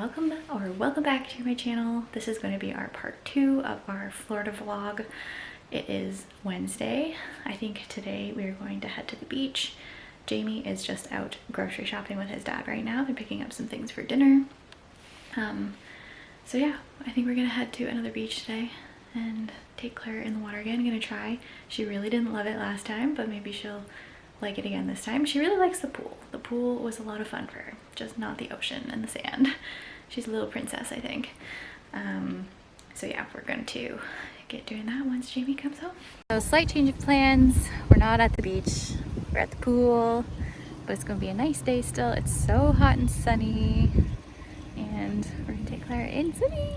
welcome back to my channel. This is going to be our part 2 of our Florida vlog. It is Wednesday. I think today we are going to head to the beach. Jamie is just out grocery shopping with his dad right now. They're picking up some things for dinner. So yeah, I think we're gonna head to another beach today and take Claire in the water again. I'm gonna try. She really didn't love it last time, but maybe she'll like it again this time. She really likes the pool. The pool was a lot of fun for her, just not the ocean and the sand. She's a little princess, I think. So yeah, we're going to get doing that once Jamie comes home. So slight change of plans. We're not at the beach. We're at the pool, but it's going to be a nice day still. It's so hot and sunny, and we're going to take Claire in swimming.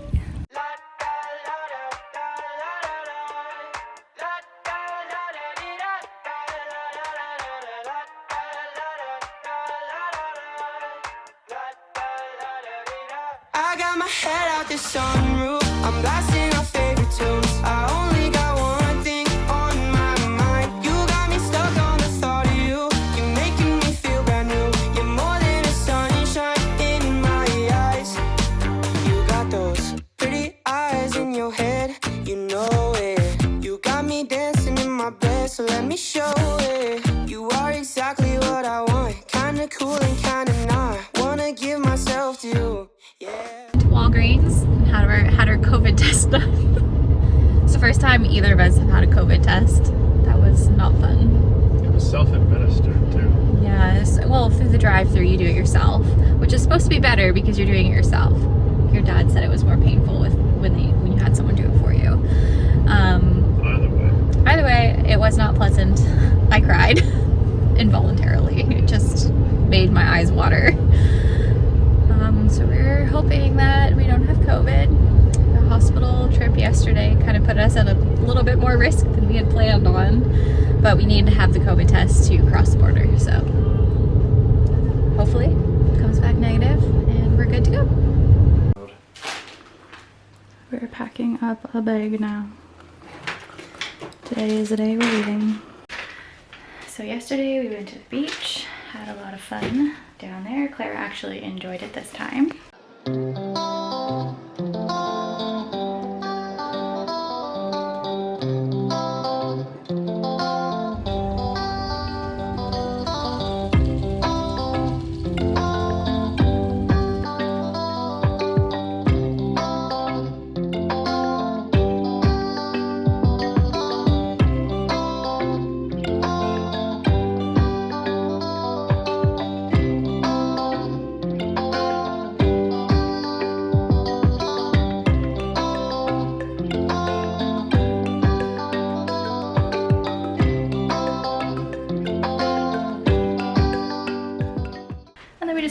I got my head out the sunroof, I'm blasting our favorite tunes. I only got one thing on my mind. You got me stuck on the thought of you. You're making me feel brand new. You're more than a sunshine in my eyes. You got those pretty eyes in your head, you know it. You got me dancing in my bed, so let me show it. You are exactly what I want, kinda cool and kinda not. Wanna give myself to you. Walgreens and had our COVID test done. It's the first time either of us have had a COVID test. That was not fun. It was self-administered too. Yes, well, through the drive-thru you do it yourself, which is supposed to be better because you're doing it yourself. Your dad said it was more painful when you had someone do it for you. Either way, it was not pleasant. I cried involuntarily. It just made my eyes water. So we're hoping that we don't have COVID. The hospital trip yesterday kind of put us at a little bit more risk than we had planned on, but we need to have the COVID test to cross the border. So hopefully it comes back negative and we're good to go. We're packing up a bag now. Today is the day we're leaving. So yesterday we went to the beach, had a lot of fun down there. Claire actually enjoyed it this time.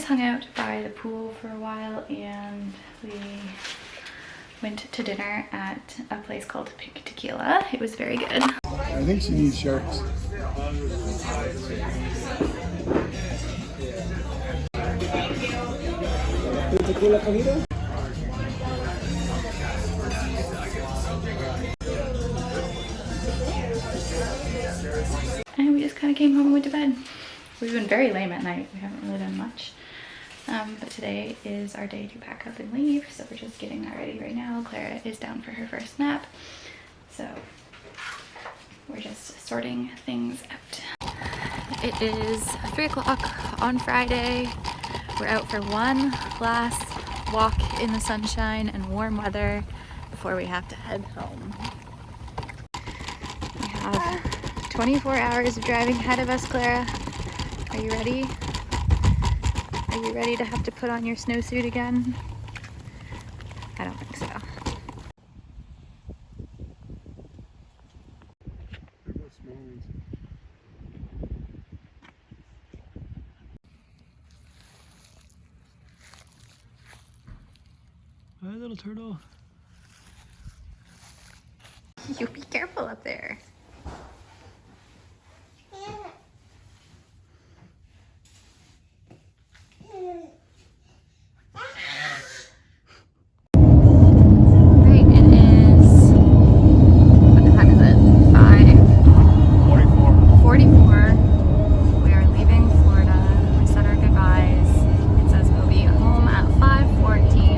Hung out by the pool for a while, and we went to dinner at a place called Pink Tequila. It was very good. I think she needs sharks. And we just kind of came home and went to bed. We've been very lame at night. We haven't really done much. But today is our day to pack up and leave, so we're just getting that ready right now. Clara is down for her first nap, so we're just sorting things out. It is 3 o'clock on Friday. We're out for one last walk in the sunshine and warm weather before we have to head home. We have 24 hours of driving ahead of us, Clara. Are you ready? Are you ready to have to put on your snowsuit again? I don't think so. Hi, little turtle. You be careful up there. We are leaving Florida. We said our goodbyes. It says we'll be home at 5:14.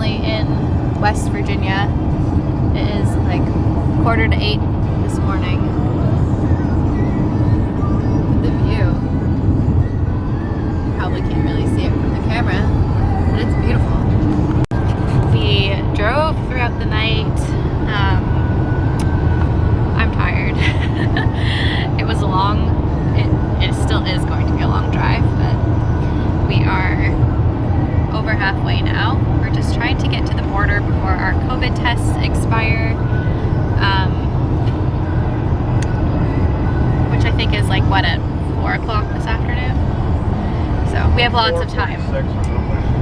currently in West Virginia. It is like 7:45 this morning. The view. You probably can't really see it from the camera, but it's beautiful. We drove throughout the night. I'm tired. It was long. It still is going to be a long drive, but we are over halfway now. We're just trying to get to the border before our COVID tests expire, which I think is like what, at 4 o'clock this afternoon? So we have lots of time.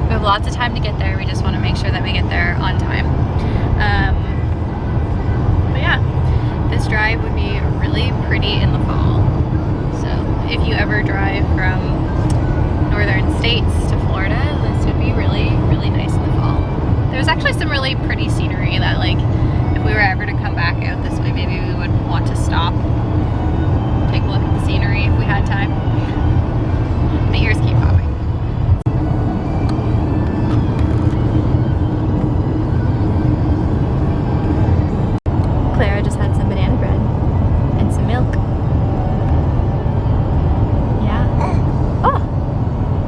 We have lots of time to get there. We just want to make sure that we get there on time. But yeah, this drive would be really pretty in the fall. So if you ever drive from northern states to Florida, this would be really, really nice in the fall. There's actually some really pretty scenery that, like, if we were ever to come back out this way, maybe we would want to stop, take a look at the scenery if we had time. My ears keep popping. Clara just had some banana bread and some milk. Yeah. Oh!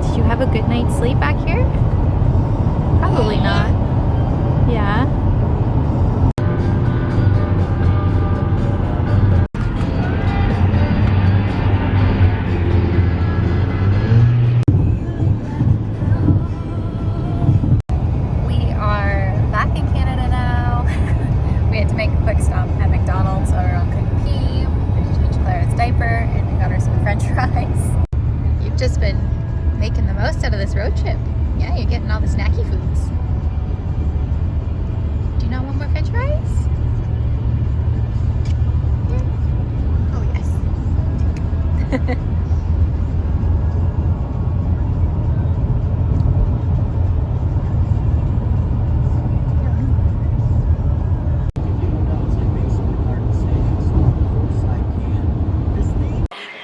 Did you have a good night's sleep back here? Probably not. Yeah. We are back in Canada now. We had to make a quick stop at McDonald's over on Cookie Key. We had to change Clara's diaper and we got her some French fries. You've just been making the most out of this road trip. Yeah, you're getting all the snacky foods. Do you not want more French fries? Oh yes.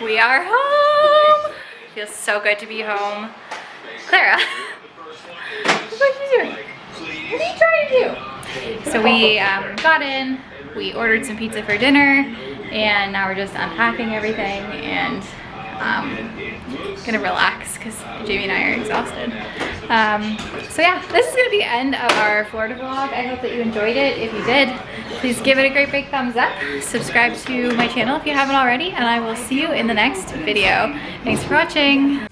We are home! Feels so good to be home. Clara, what are you doing? What are you trying to do? So we got in, we ordered some pizza for dinner, and now we're just unpacking everything and gonna relax because Jamie and I are exhausted. So yeah, this is gonna be the end of our Florida vlog. I hope that you enjoyed it. If you did, please give it a great big thumbs up. Subscribe to my channel if you haven't already, and I will see you in the next video. Thanks for watching.